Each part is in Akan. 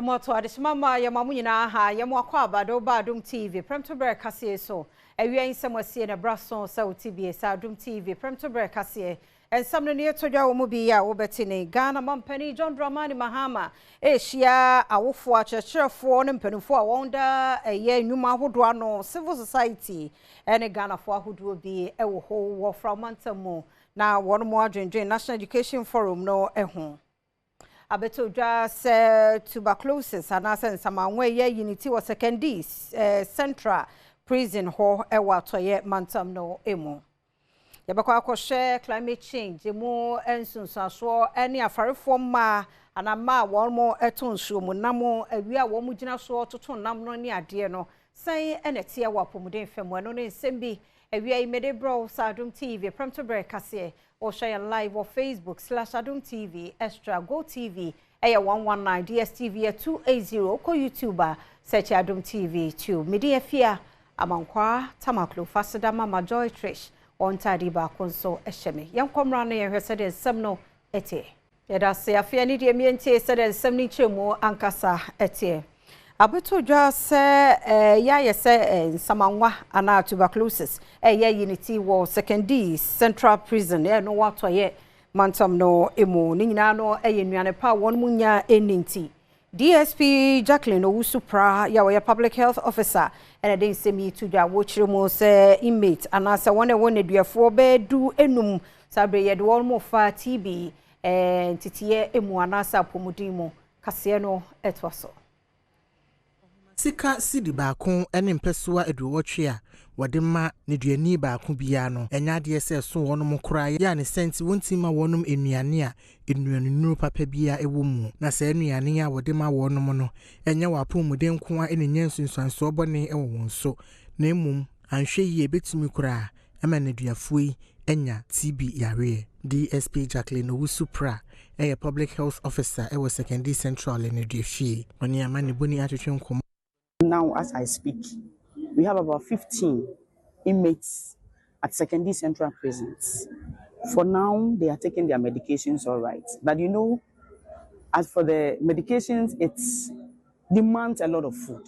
Moto adishimama ya mamunyina ha ya mwakwa abado ba Adom TV Premtobre Kasee so ewia insamwasie na braso sa TV sa Adom TV Premtobre Kasee ensamno ne yetodwa wo mu bi ya wo betine Ghana mampani John Dramani Mahama ehia awofo akyerɛkyerɛfo ne mpanufo a wonda eye nnwuma ahodo ano civil society ene Ghana fo ahodo bi ewo ho wo framantamu na wono mo adwendwen National Education Forum no eho Abetodwa se tuberculosis anase nsamanwe ye unity wa secondary central prison ho ewa toye mantam no emu yabakwa akohwe climate change emu ensunsaso ene afarefo ma anama wonmo etonsuo mu namo awia wo mu gina so toto nam no ne ade no san enete wa pomuden fam no ne nsembi awia imede bro sa Adom TV Premtobre Kasee or share live on Facebook /Adom TV Extra Go TV 119 DSTV 280 ko YouTuber search Adom TV 2 media fia amankwa tamaklo fasada mama Joy Trish on tadi ba konso eheme yankomra na yehwese de semno ete yeda se afia ni de miente se de semni chemu ankasa ete Abetodwa se ya yese nsamanwa ana tuberculosis ye unity wo secondary central prison no watoye mantam no emu ni nyina no nnuane pa won munya eninti DSP Jacqueline Owusupra ya we public health officer and den semi tudwa wo chiremo se inmate ana se won eduafo be du enum sabre ye de won mo fa TB titiye emu ana sa pomudimo kase no etwaso Sika sidi baako ene mpesua eduwotwe a wode ma ne duani baako bia no enya de ese so wonom kora ya ne senti wontima wonom enuane a enuanunu papa bia ewo mu na sa enuane a wode ma wonom no enya wapomuden ko a ene nyansunsuanso obone ewo wonso na emum anhwe yi ebetumi kora ema ne duafoi enya TB yare DSP Jacqueline Owusupra a public health officer ewo secondary central in Eduafie oni amane boni atwetwe nkom. Now, as I speak, we have about 15 inmates at secondary central prisons. For now, they are taking their medications all right. But you know, as for the medications, it demands a lot of food.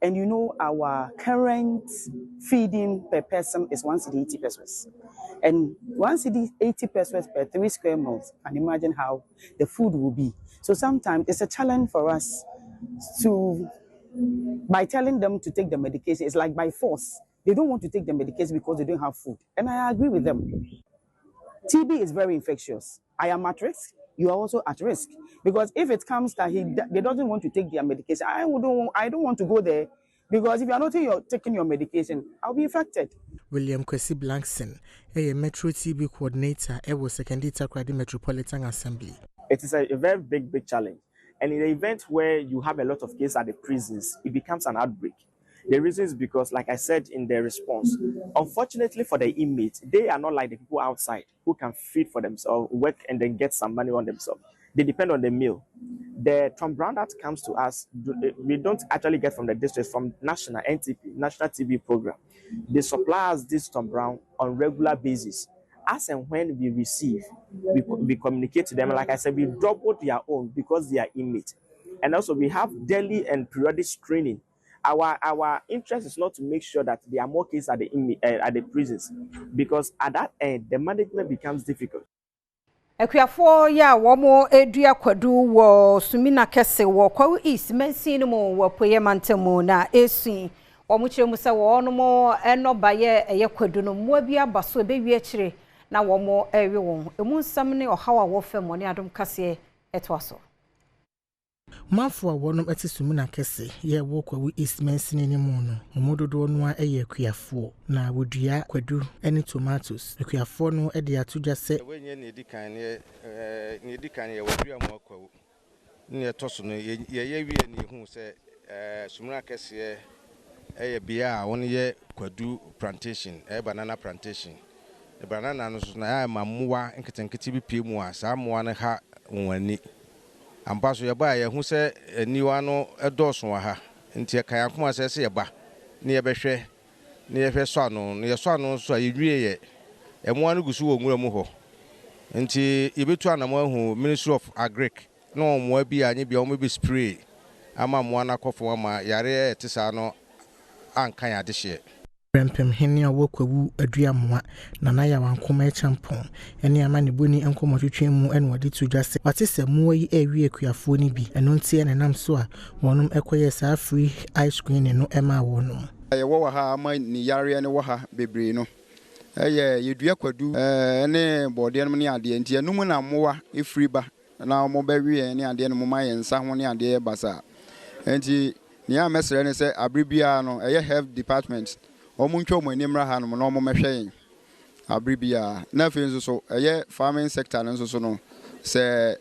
And you know, our current feeding per person is 180 pesos. And 180 pesos per 3 square miles. And imagine how the food will be. So sometimes it's a challenge for us by telling them to take the medication. It's like by force. They don't want to take the medication because they don't have food. And I agree with them. TB is very infectious. I am at risk. You are also at risk. Because if it comes that they don't want to take their medication, I don't want to go there. Because if you are not taking your medication, I'll be infected. William Kwesi Blankson, a Metro TB coordinator at Secondary Takrady Metropolitan Assembly. It is a very big challenge. And in the event where you have a lot of cases at the prisons, it becomes an outbreak. The reason is because, like I said in the response, unfortunately for the inmates, they are not like the people outside who can feed for themselves, work and then get some money on themselves. They depend on the meal. The Tom Brown that comes to us, we don't actually get from the district, from National NTP, National TB Program. They supply us this Tom Brown on regular basis. As and when we receive, we communicate to them. Like I said, we double their own because they are inmates. And also we have daily and periodic screening. Our interest is not to make sure that there are more cases at the prisons, because at that end, the management becomes difficult. Ekuafo ya womo edua kwadu wo sumina kese wo kwa east mensin mo wo poye mantemu na esu womo chiremu se wo no mo enobaye eye kwadu no mo bia baso be wi akire na womo ewe won emu nsam ne ohawa wo fam ne Adom Kasee etwaso Mafo a wonom etisumina kese ye wo kwa east mensin ne mu no omododo no a eye akuafo na wodua kwadu ene tomatoes akuafo no e de atodwa se wenye ne dikan ye wodua mo akwawo ne toso no ye wie ne hu se sumina kese eye bia won ye kwadu plantation banana plantation the banana no so na ya mamuwa nketenkete bi pie mu a sa muwa ne ha wani ambaso ye ba ye hu se niwa no edoso wa ha nti kan akoma se ye ba ne ye behwe ne ye hwe so ano ne ye so ano so ye wie ye emuwa no gusu wo nwura mu ho nti yebetu anamo ahu Ministry of Agric no omuwa bi anye bi omo bi spray ama mmoa na kɔfo ama yare te saa no ankan ade hye Prempem hene a wokwawu aduamoa na na ya wankoma echampon ene ama ne boni enkomotwetwe mu ene wode tudwa se wate se muwa yi awie akuafo ni bi eno ntie ne nam so a wonum ekoye saa free ice cream ne no ema wonum ye wo ha ama ni yare ne wo ha bebre no ye yedua kwadu ne bode no ne ade ntie enum na mowa free ba na mo ba wie ne ade no mo ma ye nsa ho ne ade basa enti ni a mesere ne se abribia no ye health department omuntwo mo animra ha no no mo mehwe abribia na fe nso so eye farming sector nso so no se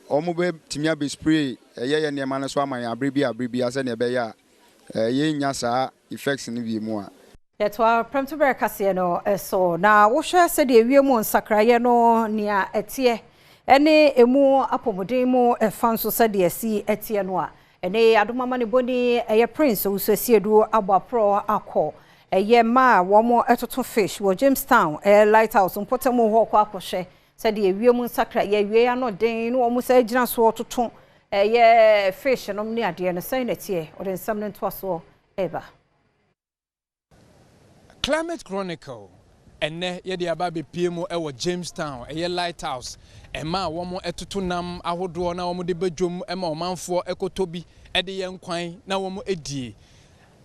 omo be timia be spray eye ne ma no so aman abribia se ne be ya ye nya saa effects ni bi mu a yetwa Premtobre Kasee no so na wo hwe se de wiemu nsakraye no nia etie ene emu apomodin mu efanso se de asi etie no a ene adomama ne boni eye prince usesiedu abapro akọ eye ma womo etoto fish wo Jamestown lighthouse mpotemo ho kwa akọhwe se de wiemu nsakra ye wie ya no den no womo se gina so ototo eye fish no ne ade no se na tie ode nsam ne nto so eba Climate Chronicle ene ye de aba be piemu ewo Jamestown eye lighthouse ema womo etoto nam ahodo na womo de badwom ema omanfo ekotobi ede ye nkwan na womo edie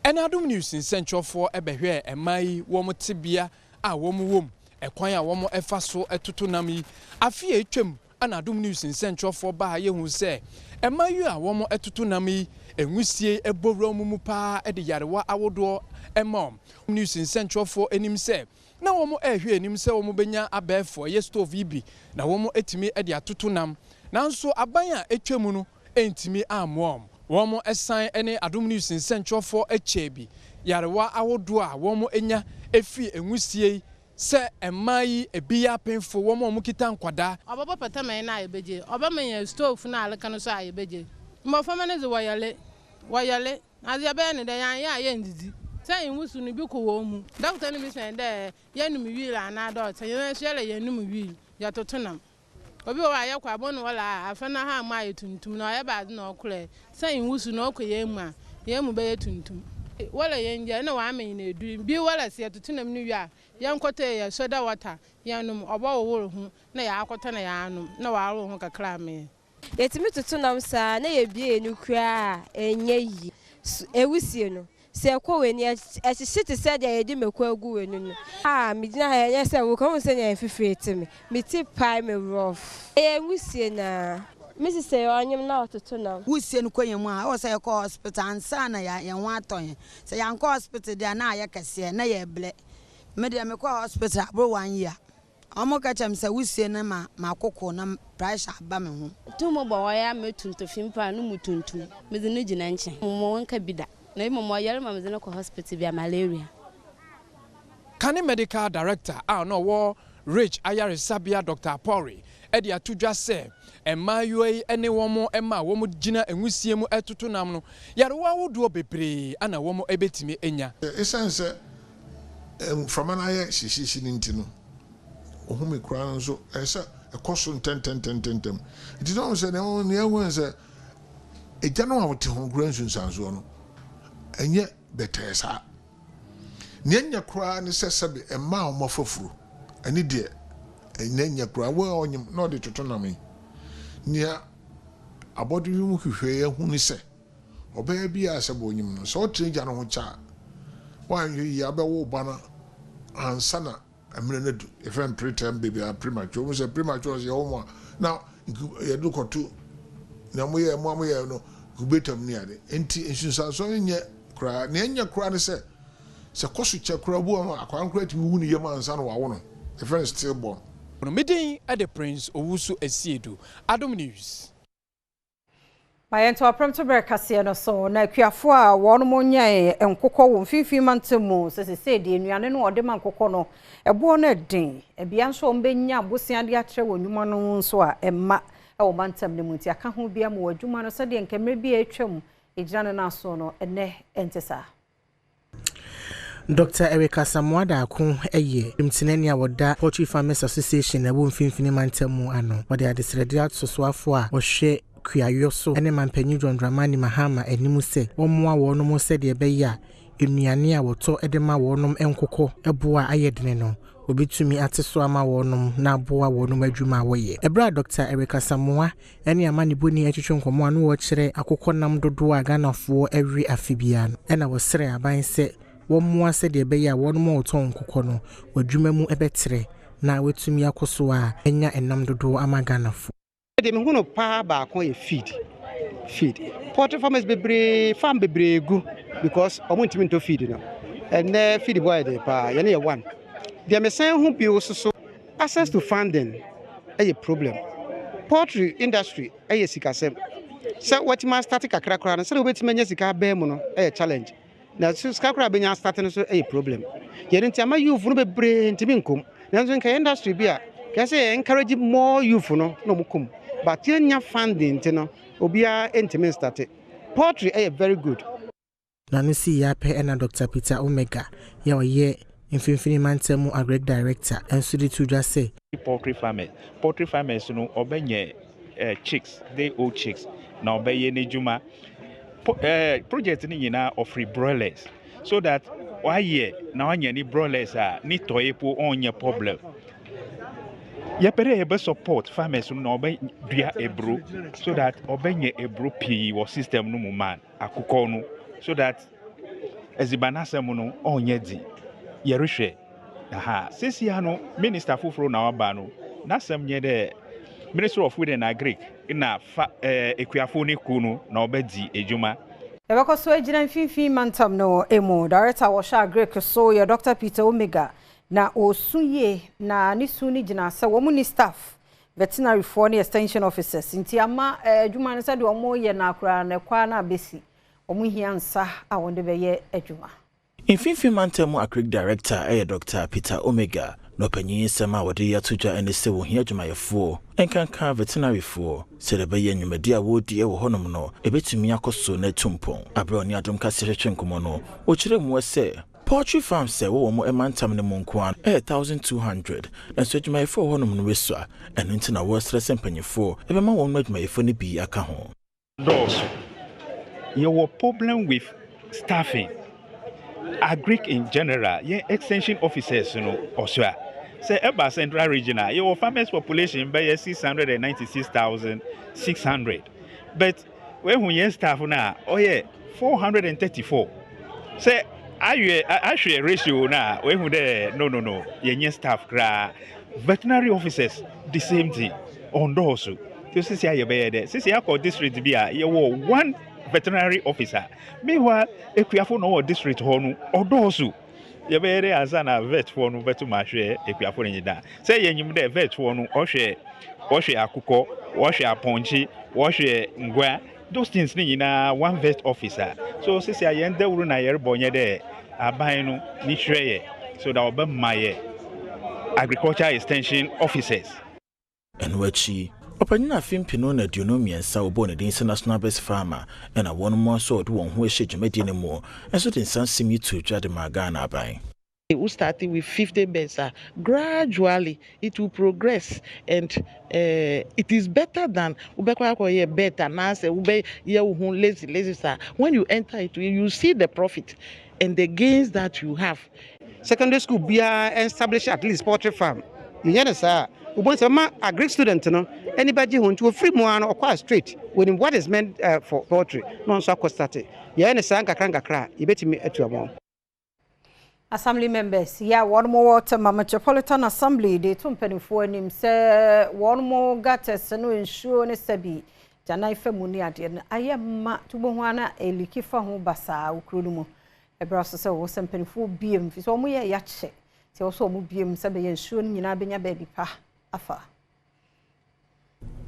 ena Adom news nsentwofo ebehwe emai womo tibia a womo wom ekwan a womo efa so etoto nam yi afie etwam ana Adom news nsentwofo ba ye hu se emayu a womo etoto nam yi enwusie ebowra mu pa ede yarewa awodo emom news nsentwofo enim se na womo ehwe enim se womo benya abefo ye stove ibi na womo etimi ede atoto nam nanso aban a etwam no entimi amom womo esan ene Adom news nsentwofo echebi yarewa awodo a womo enya efi enwusie se emai ebiya penfo womo mukita nkwada obaba patama na ayebeje obama ya stove na alaka no so ayebeje mbofama ne ze wayale azi abe ne de ya ndidi say nwusu ni bi ko wo mu doctor ni bi sen de ya num wiil ana do te ya shele ya num wiil ya totonam obi wa ya kwa bonu wala afana ha ma yetuntum na ya ba na okure say nwusu na okoye mu a ya mu be yetuntum wala ya nje na wa amen na edu bi wala se totonam ni wi a ya nkote ya soda water ya num obo wo hu na ya akota na ya anum na wa aro hu kakra me yetimi totonam sa na ye bie enu kra enye yi ewusie no se kwa weni ehihite se de yedi mekwa agu weni no midina ha enye se wo kan se nya fifete me ti pai me rough enwusie na misi se onyem na ototo na wusie no kwanyem a o se ye ko hospital ansa na ya ho aton se ya nko hospital de na ya kase na ya ble me de me ko hospital bro 1 year omo ka chem se wusie na ma kokko na pressure ba me ho tumo bo ya metuntofim pa no mutuntum me de no gina nche mo wanka bida na imo yare mamzene ko hospital bia malaria Kani medical director no wo Rich Ayare Sabia Dr. Pori edi atudwa se emayoyi ene womo ema womo gina enwusie mu etoto nam no yare wa wodo bebre ana womo ebetimi enya essence from an aye shishi nintino ohumi kura nso esa ekoso tentem it is not say na won say eja no awte ho gransun sanso no enye betesa nyanya kura ne sesebe ema omofofuru ani de nyanya kura wo onyim no de totonam nya abodu mu hwehwe ehunu se oba bia asebo onyim no so treja no ho cha wan yi abewo bana ansana amene na du efem preterm baby a premature we say premature is your now you do kotu na mo ye no kubetam ni ade enti ensunsa so nye kra na enya kra ne se kosu che kra bu no akwan kra ti wu ni yema ansa no wawo no efem still born no midin at the Prince Owusu Esiedu Adom News Mayento Premtobre Kasee no so na akuafo a wono monyae enkokọ wo mfifi mantemu sese de enuane no ode mankokọ no ebo no den ebia nso ombenya bosian de akyere wonwuma no nso a emma e wo mantam ne muti aka ho bia mo adwuma no se de nkemre bia atwam ejina na so no ene entesa Dr. Erika Samuada ko eye mtinani a woda Poultry Farmers Association na wo mfimfini mantemu ano wode adesrede atsosoafo a wo hwe kuayo so ene mampanyi John Dramani Mahama animu se wommoa wonom se de beya enuane a woto edema wonom enkoko eboa ayedene no obitumi ateso ama wonom na aboa wonom adwuma woye ebra Dr. Erika Samoa ene amani boni atwetwe nkomo anu wo kire akokonam dodo a ganafo awi afibia no ena wo sere aban se wommoa se de beya wonom woto nkoko no wadwuma mu ebetre na wetumi akoso a enya enam dodo ama ganafo de me hunu pa ba kon e feed poultry farmers farm bebre gu because omuntimi to feed no and feed boy de pa ye na one the me say hu bi so access to funding a problem poultry industry a sikasem so what ma start kakra kra na so obetime nya sika ba mu no a challenge na so sika kra be nya start no so a problem ye nti ama youth no bebre ntimi nkom na so nka industry bi a ka say encourage more youth no mukom but nya funding no obia ntimi start poultry a very good na nisi ya pe na Dr. Peter Omega ya oye Infinity Mantemu Agri Director and Sudi Tuja say poultry farmers no obenye chicks they old chicks na obeye nejuma project ni nyina offer broilers so that why year na anya ni broilers a ni toyepo onye problem ya pere ebe support farmers no obe dua ebro so that obenye ebro pi wo system no man akukọ no so that ezibanasem no onye di yerehwe aha sisi ano minister fufuro na waba no nasem nye de Minister of Food and Agric na ekuafo ni kunu na obedi ejuma ebeko so ejina mfimfin mantam no emo director wo sha agric so ya Dr. Peter Omega na osuye na ni suni jina se wo mu ni staff veterinary for ni extension officers nti ama ejuma ne se de omo ye na akura na kwa na besi omu hiansa a wonde be ye ejuma Infinity Mantemu Agric Director Dr. Peter Omega no panyin sema wode ya tuja ene se wo hia adwumayefo enkanka veterinary fo se de be ye nwumadi a wodi e wo honom no ebetumi akoso na tumpon abro ni Adom Kasee hwehwe nkomo no o kire mu se poultry farm se wo mo emantam ne monko an 1200 na so adwumayefo honom no wesua eno ntina wo stress mpanyefo ebema wo adwumayefo ne bi aka ho those your problem with staffing agric in general extension officers also say eba central regional your farmers population by 696,600 but when we staff now 434 say I ratio now when no your staff cra veterinary officers the same thing on those you see you be there since you district be you one veterinary officer meanwhile ekuafo no district honu odosu ye be ere azana vet for no vetu ma hwe ekuafo nyida say yenyim de vet for no ohwe akukọ ohwe aponchi ohwe ngwa those things ni nyina one vet officer so sisi ayende wuru na yere bonye de aban no ni hweye so that oba maye agriculture extension officers enwachi Opanyina fimpino na duonomiensa obo ne dinse national best farmer na won mo so do won ho ehye dwumadi ne mu enso den sansim yitu dwade magana aban we started with 50 beds. Gradually, it will progress, and it is better than better. Lazy. When you enter it, you see the profit and the gains that you have. Secondary school be established at least poultry farm. You understand? Once a agric student, anybody who wants to free one or quite straight when what is meant for poultry, non so constated. You understand? Kakra, you bet me at your mom. Assembly members, one more water Metropolitan Assembly, they tumpeni for him, say one more gutters and no ensure Nesabi, Janai Femuniat, I am ma Tubuana, a likifa home basa, Ukrudumo, a process was some penful beam, if so we a yache, so also mubium, Sabi ensure Yinabinya baby pa, afa.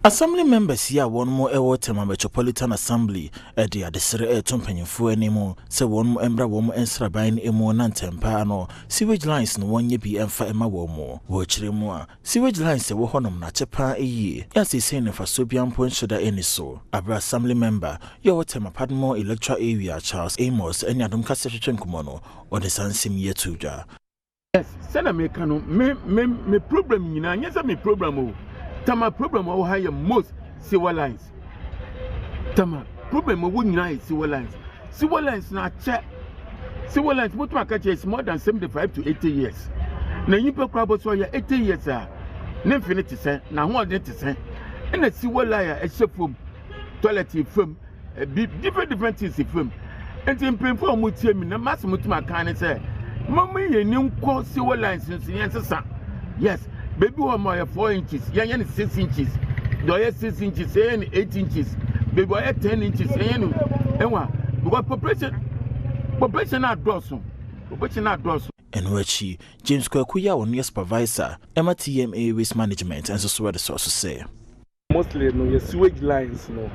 Assembly members here one more Ewotema Metropolitan Assembly edi adesere tumpanyefo animo se one more embra wo ensraban emo nantempa no sewage lines no wonye bi emfa ema wo mo wo kire mu a sewage lines se wo honom na chepa eyi ya se se ne faso bia mpon shoda eni so abra assembly member Yewotema Padmore electoral area Charles Amos eni Adom Kasee hwehwe nkomo no ode sansim yetuja sena me kanu me problem nyina nyesa me problem o Tama problem of higher most sewer lines. Tama, problem we nyina is sewer lines. Sewer lines na che. Sewer lines what ma catch is more than 75 to 80 years. Na yipa kwabo so ya 80 years a. Na infinity say na ho ode te say. And a sewer line a shefum toilet fam different things fam. And in painful mutie mi na mass mutima kan say. Mama ye ni nko sewer lines nso yen yes, baby one more 4 inches, yen 6 inches. Do you 6 inches, yen 8 inches. Baby boy 10 inches, yen enwa. Because population na doso. Population na doso. Enwechi James Kwakuya on supervisor Emma TMA waste management and so the source say. Mostly no your sewage lines no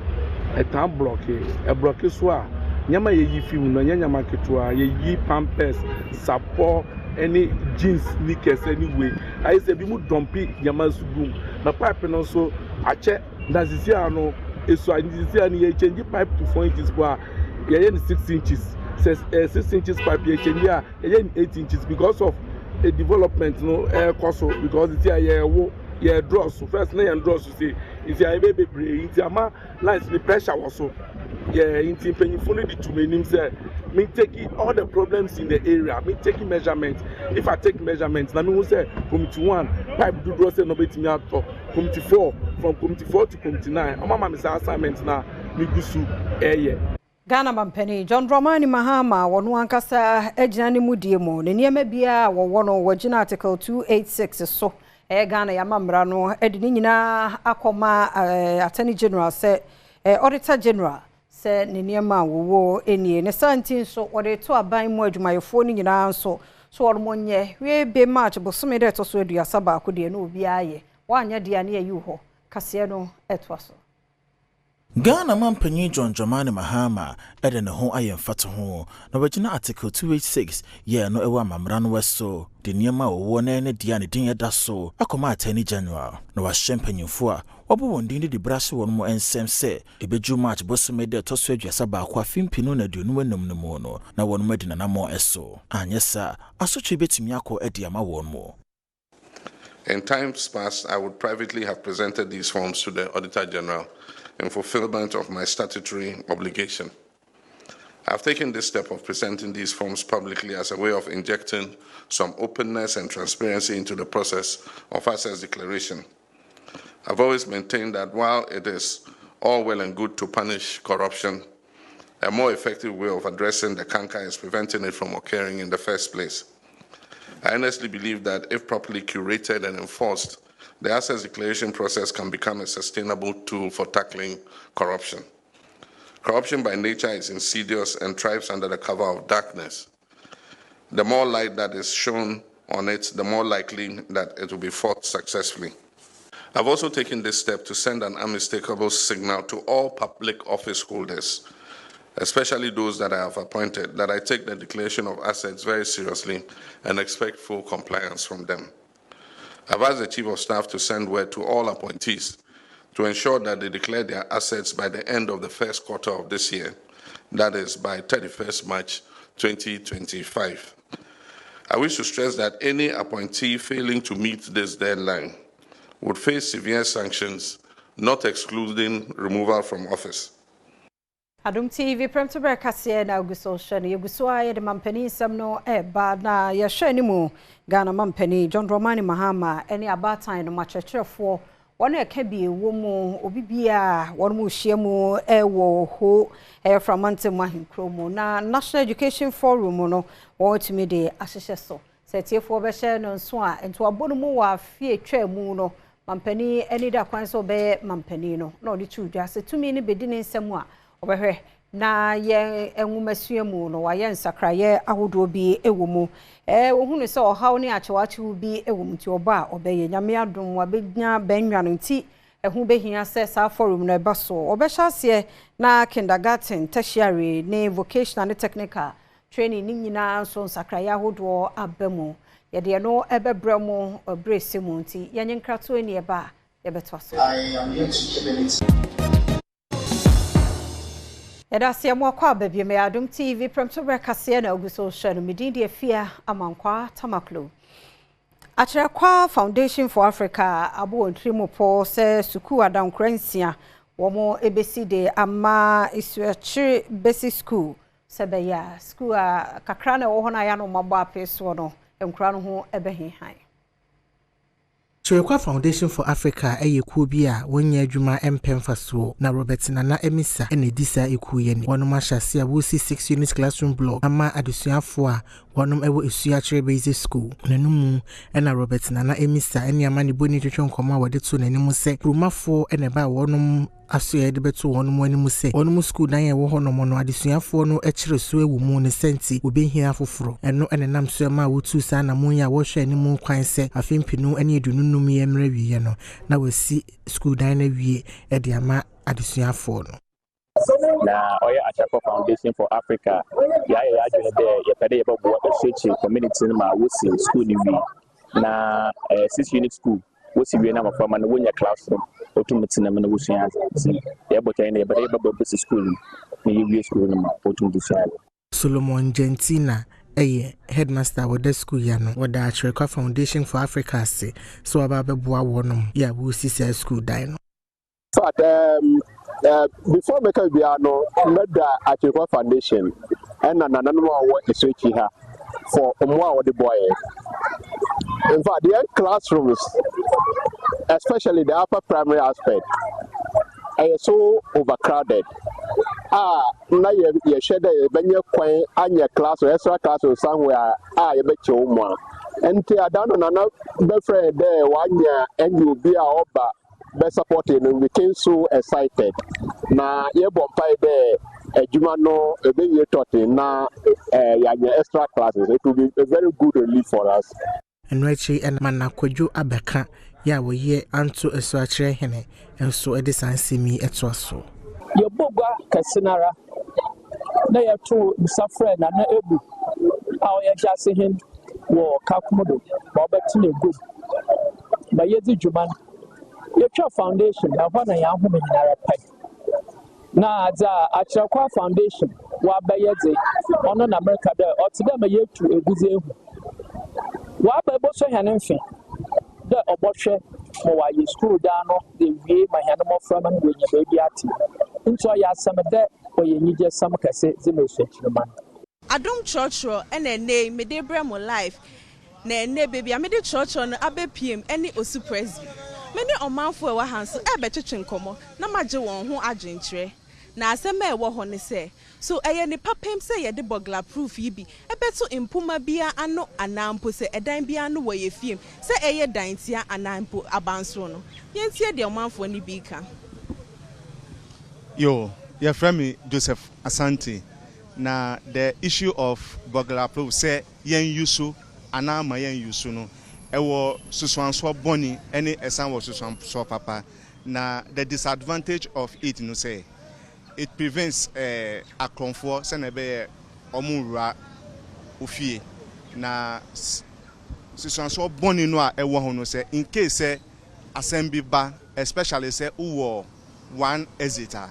a town block so a nyama ye yi film no nyama ketua ye yi pampers support any jeans sneakers anyway I say bi mu dumpi nyama sugum na pipe no so ache na sisi ano eso sisi ani ye change pipe to 4 inches kwa ye 6 inches says 6 inches pipe ye change ya 8 inches because of a development no air cost because it's here ye draw so first na ye draw so say it's here baby brain it's ama lines the pressure also yeah into painful the to me say me taking all the problems in the area me taking measurements if I take measurements na me will say committee 1 pipe do draw say no bet me out committee 4 from committee 4 to committee 9 mama me say assignment na me gusu Ghana Mampeni John Dramani Mahama wonu ankasa agina ne mudie mu ne niema bia wo no wagina article 286 so Ghana ya mamra no edi ni nyina akoma attorney general say auditor general say ne niema wo enie ne santin so wode to aban mu adwumayefo ni nyina so wormonye we be march bosome de to so aduasa ba ko de na obi aye wanya de ne ayi ho kase no etwaso Ghana Mampeni John Dramani Mahama ede ne ho ayemfato ho na wagina article 286 ye no ewa mamra no weso de niema wo na ne dia ne din yeda so akoma attorney general na wa shempanyimfo a obo wondin de brase won mo ensem se ebeju march bosome de to so aduasa ba kwa fimpinu na duonu wanum no mo no na won madi na mo eso anyesa asoche betimi akọ ede ama won mo. In times past, I would privately have presented these forms to the Auditor General in fulfillment of my statutory obligation. I've taken this step of presenting these forms publicly as a way of injecting some openness and transparency into the process of assets declaration. I've always maintained that while it is all well and good to punish corruption, a more effective way of addressing the canker is preventing it from occurring in the first place. I honestly believe that if properly curated and enforced, the assets declaration process can become a sustainable tool for tackling corruption. Corruption by nature is insidious and thrives under the cover of darkness. The more light that is shown on it, the more likely that it will be fought successfully. I've also taken this step to send an unmistakable signal to all public office holders, especially those that I have appointed, that I take the declaration of assets very seriously and expect full compliance from them. I've asked the Chief of Staff to send word to all appointees to ensure that they declare their assets by the end of the first quarter of this year, that is, by 31st March 2025. I wish to stress that any appointee failing to meet this deadline would face severe sanctions, not excluding removal from office. Adom TV Premtobre Kasee na uguso shani yeguso aye de Mampeni samno ba na ye hwe ni mu Ghana Mampeni John Dramani Mahama eni abatan no machechefo wona eka bi wo mu obibia wona mu hye mu wo ho framante mu ahinkro mu na National Education Forum no wotumi de ahyehye so setiefo be hye no nso a ento abonu mu wa fie twa mu no Mampeni eni da kwan so be Mampeni no na odi tudwa se tumi ni bedi ne nsemu a obehwe na ye enwumasuamu no wa ye nsakraye ahodo bi ewomu ohunu se ohaw ne achewache bi ewomu ti oba obeye nyame adom wa begnya banwa no nti ehu behia se sa forum no eba so obehase na kindergarten tertiary ne vocational ne technical training ni nyina so nsakraye ahodo abamu ye de no ebebremu obresemu nti yenye nkrato eni eba yebeto so I am here to Edasi kwa baby me Adom TV Premtobre Kasee na uguso shano midindi efia amankwa tamaklo. Achira kwa Foundation for Africa abu ontrimo po se suku adankransia womo ebesi de ama isuachi basic school sebeya school a kakra na wo ho na ya no mabo apeso no enkura no ho ebehenhan. Tuberculosis Foundation for Africa kuo bi a wonye adwuma empemfaso na Robert Nana Emisa ene disa ekuye ni wonom ahyase a wosi 6 unit classroom block ama adesuafo a wonom ewo esuachire basic school nanumu ena Robert Nana Emisa ene amane boni twetwe nkoma wode to nanimu se promafo ene ba wonom asoye de beto wonom animu se wonom school dan ye wo honom no adesuafo no ekire so ewu mu ne senti obehia afoforo eno ene nam so ma wotu sa na munya wo hwe animu kwan se afempinu ene edunu num yemre wiye no na wasi school dan na wie e de ama adesuafo no na oya Achako Foundation for Africa ya adwene de ye pede ye babo Sewage community ma wosi school ni wi na 6 unit school wosi wi na mafama na wonya classroom otumtina me na wosua ati ye botan ye pede babo basi school ni wi school no ma otumtina Solomon Gentina headmaster with the school yano with the Achako Foundation for Africa say so about beboa wonom ya wo sisi school dino. But before me can be ano met the Achako Foundation and another one is switching her for more the boy. In fact, the classrooms, especially the upper primary aspect, are so overcrowded. Now you share the venue coin and your class or extra class or somewhere. You bet you one. And I don't know, befriend there 1 year and you'll be our best supporting and we came so excited. Now, you won't buy there. Jumano, a bit you taught now, extra classes. It will be a very good relief for us. And Richie and Manakoju Abeka, ya we ye anto esuachire hene, and so edisan simi etwaso. Your boga Kasinara, they are two suffer and ebu. How you just see him war Kakumodo, Bobertine good. By Yezi Juman, your foundation, I want a young woman in our pet. Now, the Achako Foundation, while by Yezi, on America, or to them a year to a good. While by Bosso Hanenfi, the abortion, or you screw down the way my animal from and when your baby at into a some of that, or you need just some cassette, the message. Adom church and a name, me dear Bremo life. Ne baby, I made a church on Abe PM, any Osu Presby. Many on man for our hands, I bet you come, na majo who are gentle. Na se me wo ho ne se so eye ne papem se ye de bogla proof yi bi ebeto impuma bia ano anampo se edan bia no wo ye fiem se eye dan tia anampo abanso no yentie de omanfo ni bi ka yo ye friend me Joseph Asante na the issue of bogla proof se yen yusu anama yen yusu no ewo susuanso boni ene esan wo susuanso papa na the disadvantage of it no say it prevents a comfort senebe omura ofie na so boni no a ewo ho no say in case assembly ba especially say uwo one exiter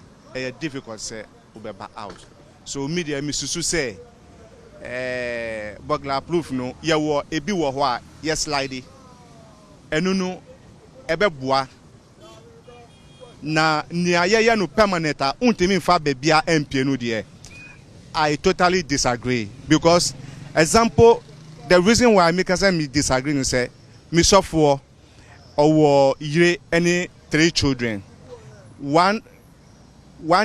difficult say ubeba out so media misusu say burglar proof no ye wo ebi wo ho a ye slide enu no ebeboa na niaye no permanent untimi fa bebia MP no de I totally disagree because example the reason why I make us me disagree is say me suffer or yire any 3 children one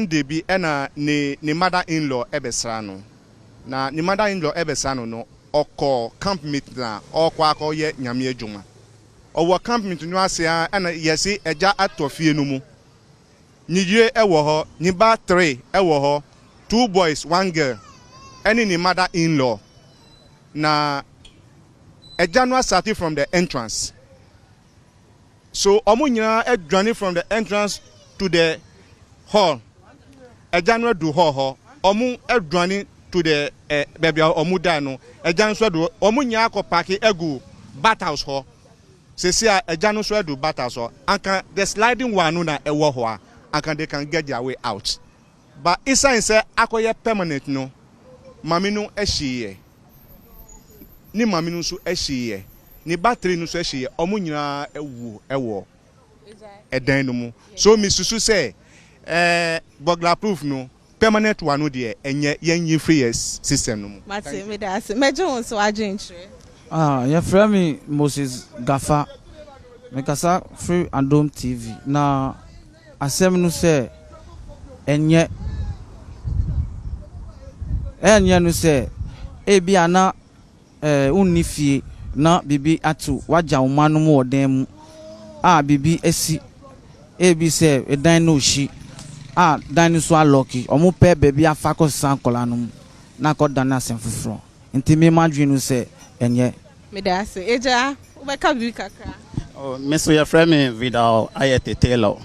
day be na ni mother-in-law ebesra no na ni mother-in-law ebesra no oko camp meet na okwa akoye nyame adwuma owo camp meet no ase na yesi eja atofie no mu Nijye ewo ho, niba 3 ewo ho, 2 boys, 1 girl. Any ni mother-in-law. Na January started from the entrance. So omunya journey from the entrance to the hall. January do hall. Omu journey to the baby omudano. January do omunya ko party egu battles ho. Sesia January do battles ho. Anka the sliding one na ewo ho. And they can get their way out. But inside say akoye permanent no. Mami no ehye. Ni mami no so ehye. Ni battery no so ehye. Omo nyina ewu ewo. Edan no mu. So mi susu say burglar proof no permanent one no there enye yen free system no. Mate me da se mejo so agentry. Your friend me Moses Gafa. Me kasa free Adom TV. Na asem no say enye no say ebi ana unni fie na bibi atu waja umanu mu odan mu bibi esi ebi say edan no shi dan so aloki omo pe baby afa ko san kola no na ko dan asem fufuro nti me madwin no say enye me da se eja ubeka bibi kakra. Oh, Mr. Your friend me Vidal Ayete Taylor.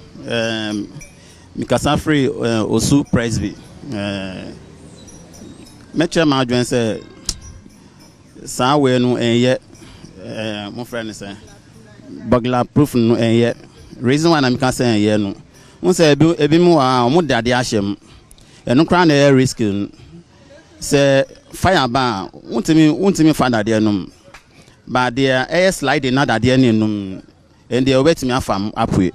Mikasa free Osu Presby. Meche madwin say sa we no enye my friend say burglar proof no enye. Reason why I'm can say enye no. Won say ebi mu a omo dade ahyem. Eno kra na risk say fire ban wontimi fa dade no. But there slide na dade ni no and they wait me afam apwe.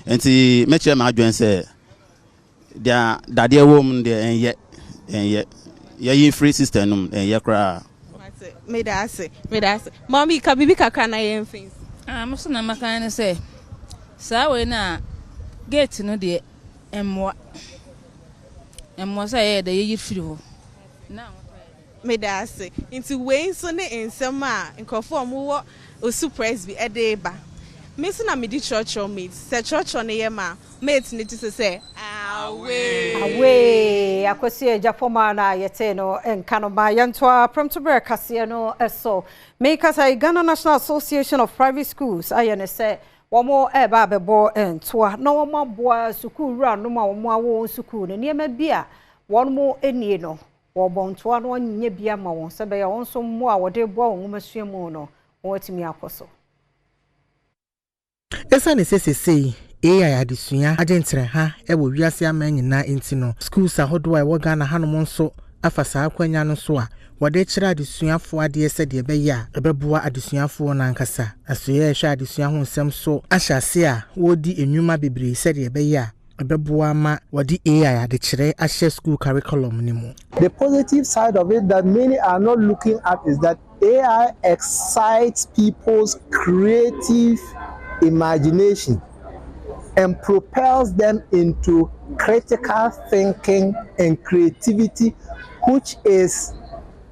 Enti meche madwin say there dade wom de enye ye free system no enye kra. Me da se mommy ka bibi kakra na yen things mo so na makan say sa we na gate no de emwa say de ye free ho na me da se into we so ne ensem a nkofo mo wo Osu Presby edeba me so na me di church mate se church on ye ma mate ne ti say away akwesi Japoma na yete no enkano ba yantoa Premtobre Kasee no eso make us a Ghana National Association of Private Schools ayene say womo eba bebo entoa na womo boa school ra no ma womo awo school ne niema bia womo enie no wobontoa no nye bia ma won se be ya won so mo a wode boa won masuamu no wotimi akoso esa ne sesesei AI adesua agentre ha ewo wiase amanyina entino schools ahodo a ewo Ghana hanom nso afasa akwanya no so a wode kira adesuafo ade ese de be ya ebeboa adesuafo na nkasa asoye ehwa adesua ho nsem so ahyase a wodi enwuma bebre se de be ya ebeboa ma wode AI ade kire ahye school curriculum ni mu. The positive side of it that many are not looking at is that AI excites people's creative imagination and propels them into critical thinking and creativity, which is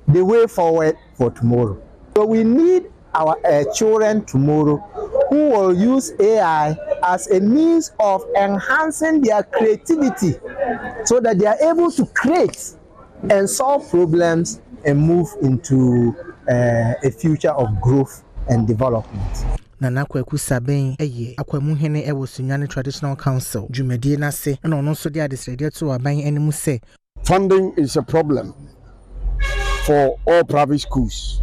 the way forward for tomorrow. So we need our children tomorrow who will use AI as a means of enhancing their creativity so that they are able to create and solve problems and move into a future of growth and development. Nana Kwaku Saben eye akwamuhene ewo Sunyane Traditional Council dwumadie na se na ono so de adesrede to aban animu se funding is a problem for all private schools.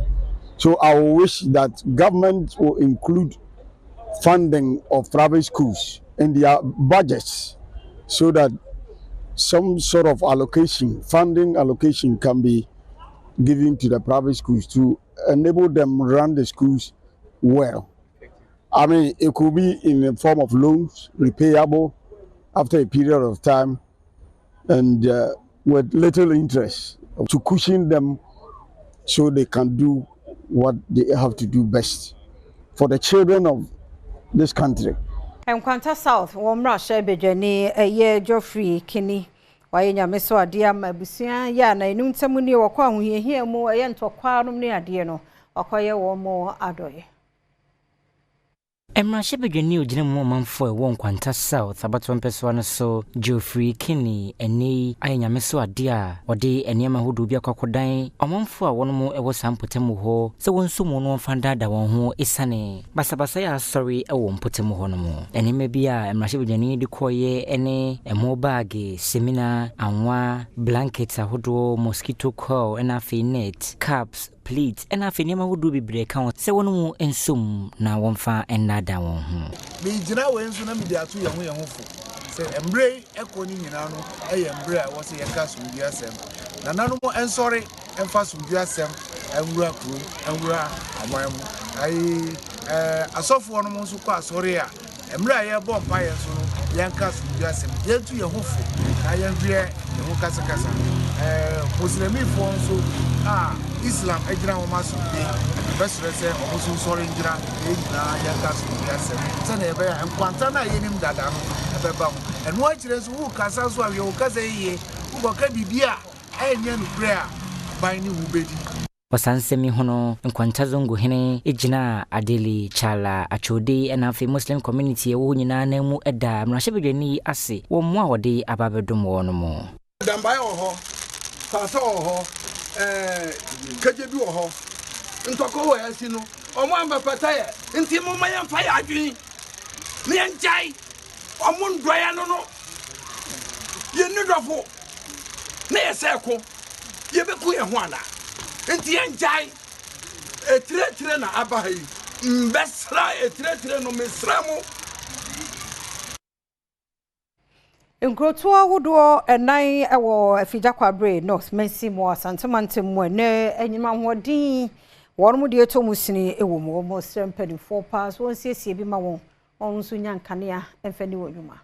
So I wish that government will include funding of private schools in their budgets so that some sort of funding allocation can be given to the private schools to enable them run the schools well. I mean, it could be in the form of loans, repayable after a period of time, and with little interest to cushion them so they can do what they have to do best for the children of this country. Nkwanta South, womra shebejani eye Geoffrey Kini. Waye nyame so ade ama abusua ya na enu ntemu ni wakwa ahohiahia mu eye ntokwa nom ne ade no wakoye wo mo adoye. Emrashe bedwani ogina mu manfo ewo Nkwanta South abato mpeso no so Geoffrey Kini eni ayanyame so ade a ode eniema hodo bi akwakodan omanfo a wono ewo sampotemu ho se wonso mu no mfanda da won ho esane basabasa ya sorry ewo mpotemu ho no mo enema bi a emrashe bedwani di koye ene emo bag seminar anwa blankets ahodo mosquito coil ena net caps Plight ena afenema hodo bibre kan se wono mu ensum na wonfa enada won ho me jina we nso na me di atu ye ho fo se embre ekoni nyina no eye embre a wo se ye ka sumdu asem na nanu mo ensori emfa sumdu asem enwura kru enwura amoyam ai asofo no mo nso kwa asori a emra ye bɔ mpa yɛ so no yɛnka sumdua asɛm yɛntu yɛn ho fo na yɛnhwɛ yɛn ho kasakasa muslimifo nso Islam egyina wɔn aso bi bɛsrɛ sɛ wɔn nso nsɔre ngyina nyinaa yɛnka sumdua asɛm sɛnea yɛbɛyɛ nkwanta na yɛnim dada no ɛbɛba ho ɛno akyerɛ nso wo kasa so awie wo kasa yie wobɔka biribi a ɛnyɛ nokorɛ a ban ne wo bɛdi Wasansemi hono Nkwanta zongo hene ejina Adeli Chala Achode and afi Muslim community ewo nyina na mu eda mrahwebedwani ase wo mo a wode ababedom wo no mo dambai oho fasa oho kaje bi oho ntoko wo yasi no omo ambapata ye nti mo ma yemfa ya adwin me enjai omo ndoya no no ye nidofo na yeseko ye beku ye ho ana nti enjai etire na abahi mbesra etire no mesramu Nkrotu ahodo enan ewo Afijakwabre North Mensi mo asantemantem mo ne enyima hodin wonmo de etomusini ewo mo srempani 4 pass won siesie bi ma won onso nyankanea emfani wonwuma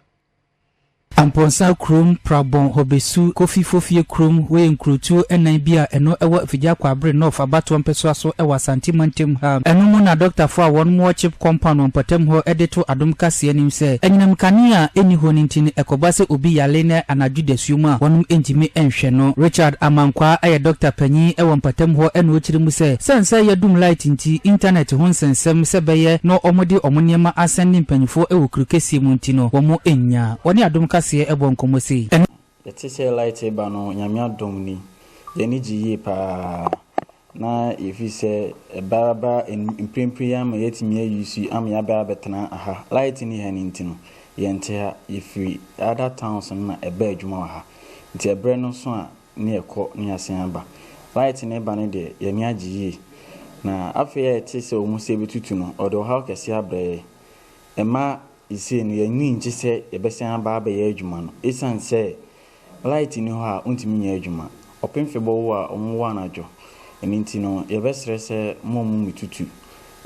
Amponsa krom prabon hobesu kofi fofie krom we nkrotu enan bia eno ewo Afijakwabre North abato mpeso aso ewa santimantem ha eno mo na doctor fo a won mo chip compound on ho edeto Adom Kasee nim se enyinam kanea eni ho nintini ekobase obi yale ne anaju desuma wonum entimi enhwe no Richard Amankwa eye doctor panyi ewo mpatem ho eno okirimu se sense yadum light nti internet ho nsensem se beye no omode omoniema asending panyifo ewo krukesi mu ntino womo enya woni Adom Kasee ebon komosi yetise light eba no nyamia dom ni yeni giye pa na ifi se baba imprempria ma yetimi ayusi am ya ba betena aha light ni hani ntino yente ha ifi other towns na eba adwuma ha nti ebre no so a ne ekọ ne asen aba light ne ba ne de yeni agiye na afi yetise o muse betutu no odo ha kese abre ema ise no yanyi nche se ebesen aba ba ya adwuma no esan se light ni ho a untimi nya adwuma opemfebo wo a omwo anajo eninti no yebesre se momu mitutu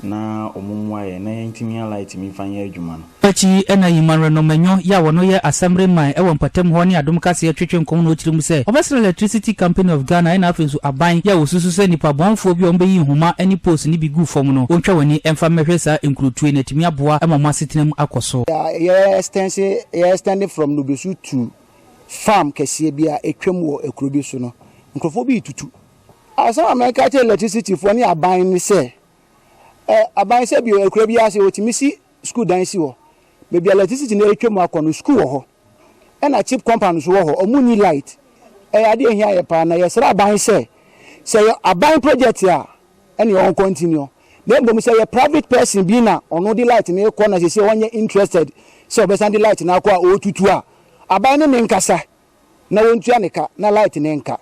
na omumwa ye na yintimi light mi fanya adwuma no pachi ena yimanre no menyo ya wono ye assembly man ewo mpatem ho ne Adom Kasee twetwe nkom no okirimu se obesre electricity company of Ghana ena afensu aban ya wosusu se nipa bonfo bi ombeyi homa eni post ni bi gu fom no ontwa wani emfa mehwesa enkrutu na timi aboa emama setenam akoso ya extending from Nubesu to farm kese bia etwam wo ekrobi so no nkrofo bi tutu asa America electricity for ni aban ni se aban se bi ekrobi ase otimisi school dan si wo bebi electricity na etwam akono school wo ho na chip compound so wo ho omuni light ade ehia ye pa na yesra aban se aban project a ene on continue then bom say a private person bi na ono di light na ekọ na say onye interested say obesan di light na akọ otutu a aban ne nkasa na wontu aneka na light ne nka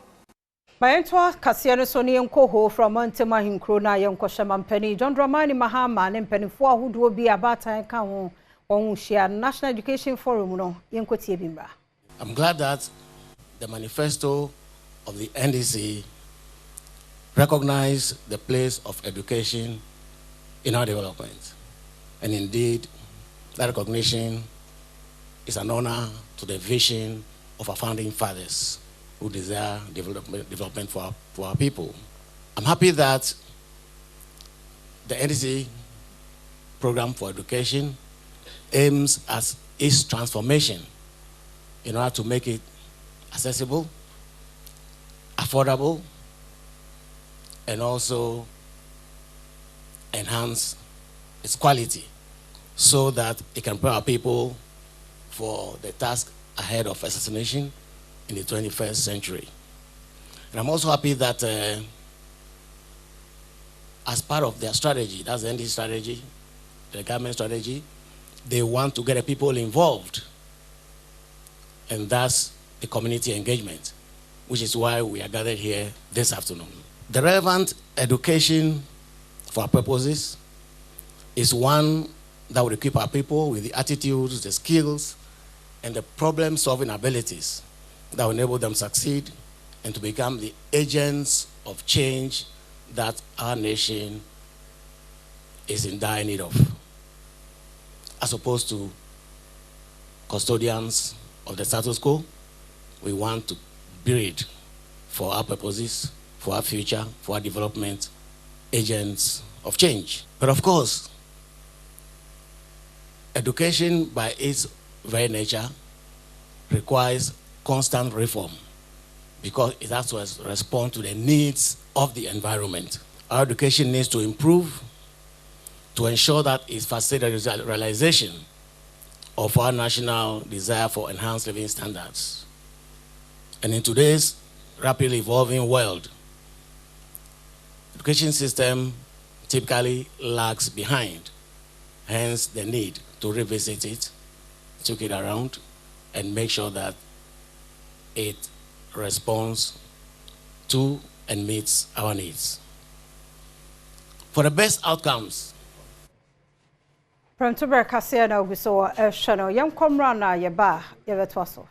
Premtobre Kasee no so ne enkoho from Antema Hinkro na yenkohye mampani John Dramani Mahama ne mpanifo ahodo bi abatan ka ho on share National Education Forum no yenkotie bi mbra. I'm glad that the manifesto of the NDC recognized the place of education in our development. And indeed, that recognition is an honor to the vision of our founding fathers who desire development for our people. I'm happy that the NDC program for education aims at its transformation in order to make it accessible, affordable, and also enhance its quality so that it can prepare our people for the task ahead of assassination in the 21st century. And I'm also happy that as part of their strategy, that's the NDC strategy, the government strategy, they want to get the people involved. And that's the community engagement, which is why we are gathered here this afternoon. The relevant education for our purposes is one that will equip our people with the attitudes, the skills, and the problem-solving abilities that will enable them to succeed and to become the agents of change that our nation is in dire need of, as opposed to custodians of the status quo. We want to build for our purposes, for our future, for our development, agents of change. But of course, education by its very nature requires constant reform because it has to respond to the needs of the environment. Our education needs to improve to ensure that it facilitates the realization of our national desire for enhanced living standards. And in today's rapidly evolving world, education system typically lags behind, hence the need to revisit it, take it around, and make sure that it responds to and meets our needs. For the best outcomes, Premtobre Kasee na oguso channel yam komra na yeba yebetwaso.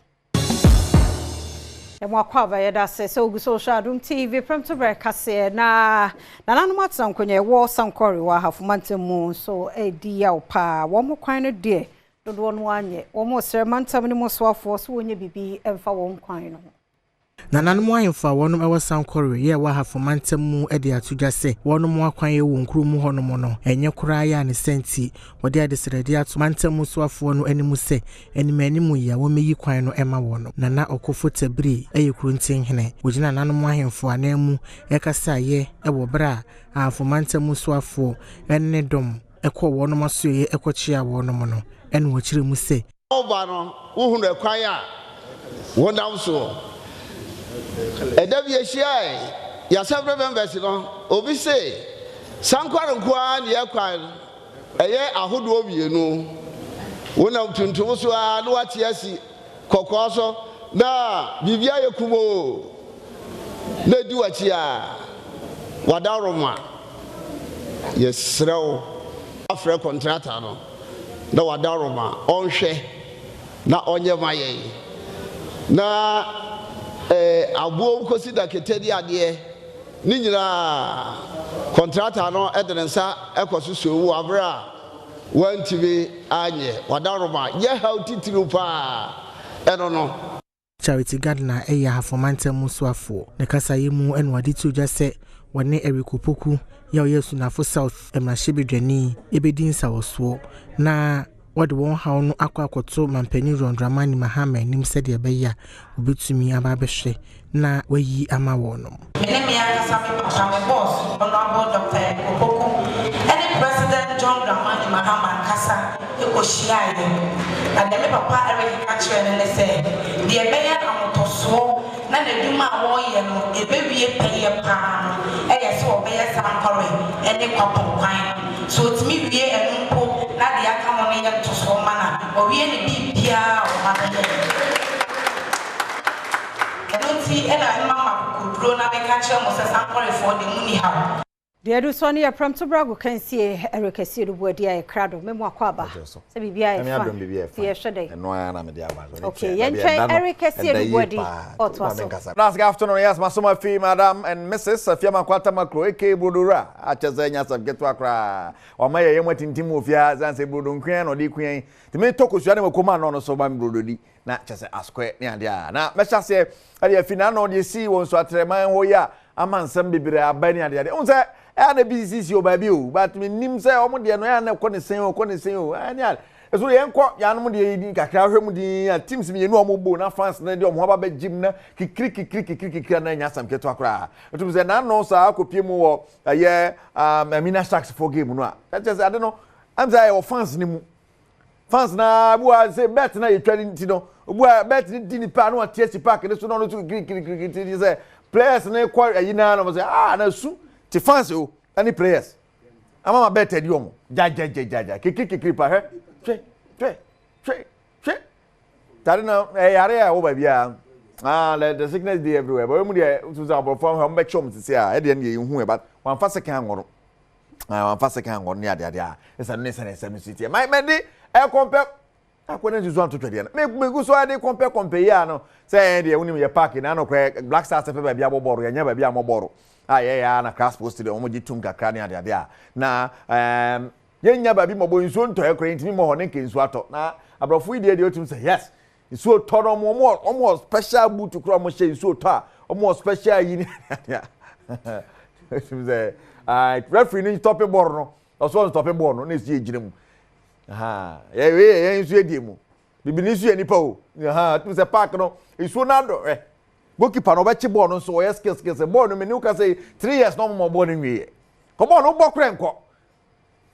Yamwakwa yeda se oguso Adom TV Premtobre Kasee na nanu matsan konye wo sankori wa hafumantemu so edi ya opa wo mo kwan no de dodo no anye wo mo sere mantam ni mo soafo so wonye bibi emfa wo kwan no. Nananom ahemfa wɔnom ɛwɔ sankɔre yɛ wɔ hafomantem mu ɛde atugya sɛ wɔnom akwan yɛ wɔ nkuru mu hɔnom no ɛnyɛ koraa yɛ ne senti wɔde adesrɛde ato mantem mu soafoɔ no animu sɛ animanimu yɛ wɔmeyi kwan no ɛma wɔnom nana ɔkofo tabiri ɛyɛ kuruntinhene wɔgyina nananom ahemfo anamu ɛkasa yɛ ɛwɔ bra a hafomantem mu soafoɔ ɛne dom ɛkɔ wɔnom asoyɛ ɛkɔkyia wɔnom no ɛne wɔkyerɛ mu sɛ ɔba no wohunu ɛkwan a wɔnam so Edabia ya several members no obi say sankware kwa ne yakwan eye ahodo obienu wona tuntum so a no wate asi kokko so na bibia yekumo na di wachi a wadaroma yesrew afre contractor no na wadaroma onhwe na onye maye na abuo kosida ketedi ade ni nyina contractor no edensa ekososo wu abra wantibi anye wadaroma ye how titiru pa eno no Charity Gardner eya hafomantem musuafo ne kasa yemu enwade tuja se wone erikupoku ya oyesu na fo south emrashebedwani ebedin sawoso na wode won hawo no akwakoto mampani Rondramani Mahama nim se de beya obetumi ababehwe na wayi ama wonom enemi akasa me papa boss honorable Dr. Opoku any president Rondramani Mahama kasa ekoshiaye na de me papa Eric Kachre ne se de beya amotoso na neduma wo ye no ebewie peye pa eye se obeya sankore ene kwapon kwan so timi wie enumpo na de aka mo ne ye to so mana owie ne bibia o mana ye enunti ena mama kudro na be ka kire mo se sankore for de muni ha de adu so ne ya Premtobre Kasee Kasee do bodi ya krado memo akwaba se bibia e fa ye hwede eno ya na me de aba okay yen Kasee do bodi otwaso last afternoon yes masoma fi madam and Mrs. Safia Makwata Makro eke Brodora acheze nya subject akra o ma ye yematintim ofia zanse Brodo nkwan no de kwan ti me tokosua ne makoma no so ba Brododi na chese askwe ne ade a na me chase ade afina no de si won so atreman ho ya amansam bibire abani ade unse na BCC obabi o but me nim say omo de no ya na ko ne sen o anya eso ye nko ya no de yi kakra hwemu di teams me no omo bo na fans na de omo ba ba gym na kikri na nya sam keto akra otum say na no sa akopie mu wo ye Amina Sharks for game no a just I don't know am say your fans ni mu fans na bua say bet na ye twani nti no bua bet ni di ni pa no TSC park ne so no to kikri say players na kwa yi na no say na su ti fans o any players ama bet edi omo ja kikri pa he twe tari na yare ya wo ba bia the sickness dey everywhere but we dey to say about from home be chom to say e dey na hu e but one fa second ngoro one fa second ngoro ne ade esa no esa no city my me e compare akwena jizu anto twede na me go so ade compare ya no say e dey unim ye park na no kwa Black Stars pe ba bia boboro ya nya ba bia moboro ya na class post dey omo jitum kakra ne ade na yenya ba bi mo bo nsuo nto ekora ntimi mo ho ne ke nsuo ato na abrofo ide de otum say yes nsuo to no mo special boot kura mo she nsuo to a mo special yi ni otum say referee ni stop ball no so stop ball no na si ejire mu ye nsuo edie mu bibi ni nsuo enipa o otum say park no nsuo na do goalkeeper no be chi ball no so yes skills ball no me ni ka say 3 years no mo ball ni wi ko ball no ball kra enko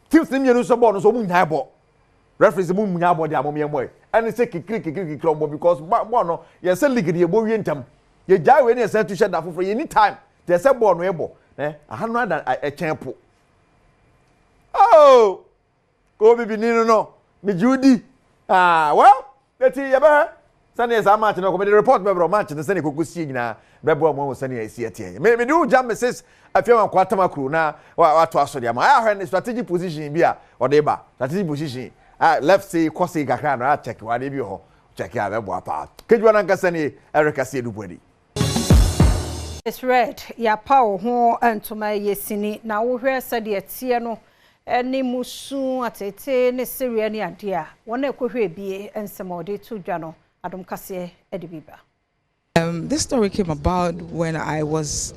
teams ni mienu so ball no so mu nyaa ball referees mu nyaa ball dia mo me moy and say kikiri on because ball no yes league dey bo wi ntam ye jai we ni say to shed afofo any time they say ball no e ball ahanu ada e champo oh ko bibi ni no me judi well leti ye ba sani za match no ko me report me bro match no sani kokosie nyina bebo mo sani esi etie me do jam message afia Nkwanta makru na wato aso dia ma ahwe strategic position bi a ode ba strategic position left say kwose kakra no check wa de bi ho check ya bebo apa kejwa na nkasa ni Erika Siedubwadi it's red ya pawo ho antoma yesini na wo hwe sade etie no eni musu atete ne seria ni ade a wona ekohwe bie ensema ode to dwa no Adom Kasee edibiba. This story came about when I was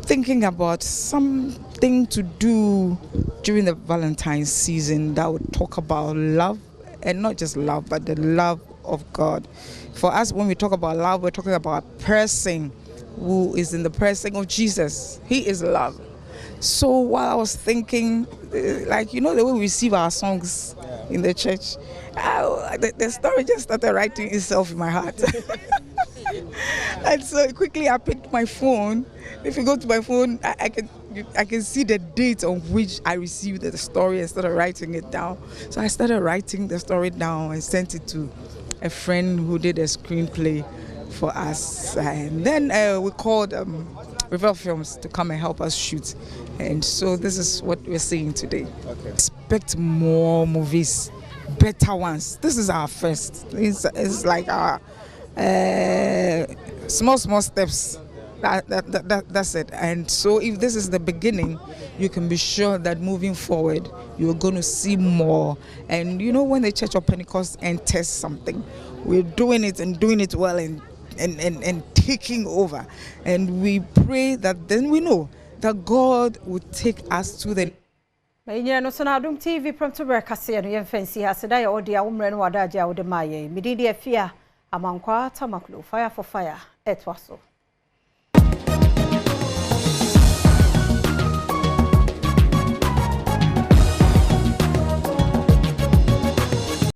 thinking about something to do during the Valentine's season that would talk about love, and not just love, but the love of God. For us, when we talk about love, we're talking about a person who is in the person of Jesus. He is love. So while I was thinking, like, the way we receive our songs in the church, the story just started writing itself in my heart. And so quickly I picked my phone. If you go to my phone, I can see the date on which I received the story and started writing it down. So I started writing the story down and sent it to a friend who did a screenplay for us. And then we called Revel Films to come and help us shoot. And so this is what we're seeing today. Okay. Expect more movies, better ones. This is our first. It's like our small steps. That's it. And so if this is the beginning, you can be sure that moving forward, you're going to see more. And when the Church of Pentecost enters something, we're doing it and doing it well and taking over. And we pray that then we know that God will take us to the no so na Adom TV Premtobre Kasee no ye fancy haseda ya odi a umre no wada agya wo de maye mididi afia amankwa tamaklo fire for fire etwaso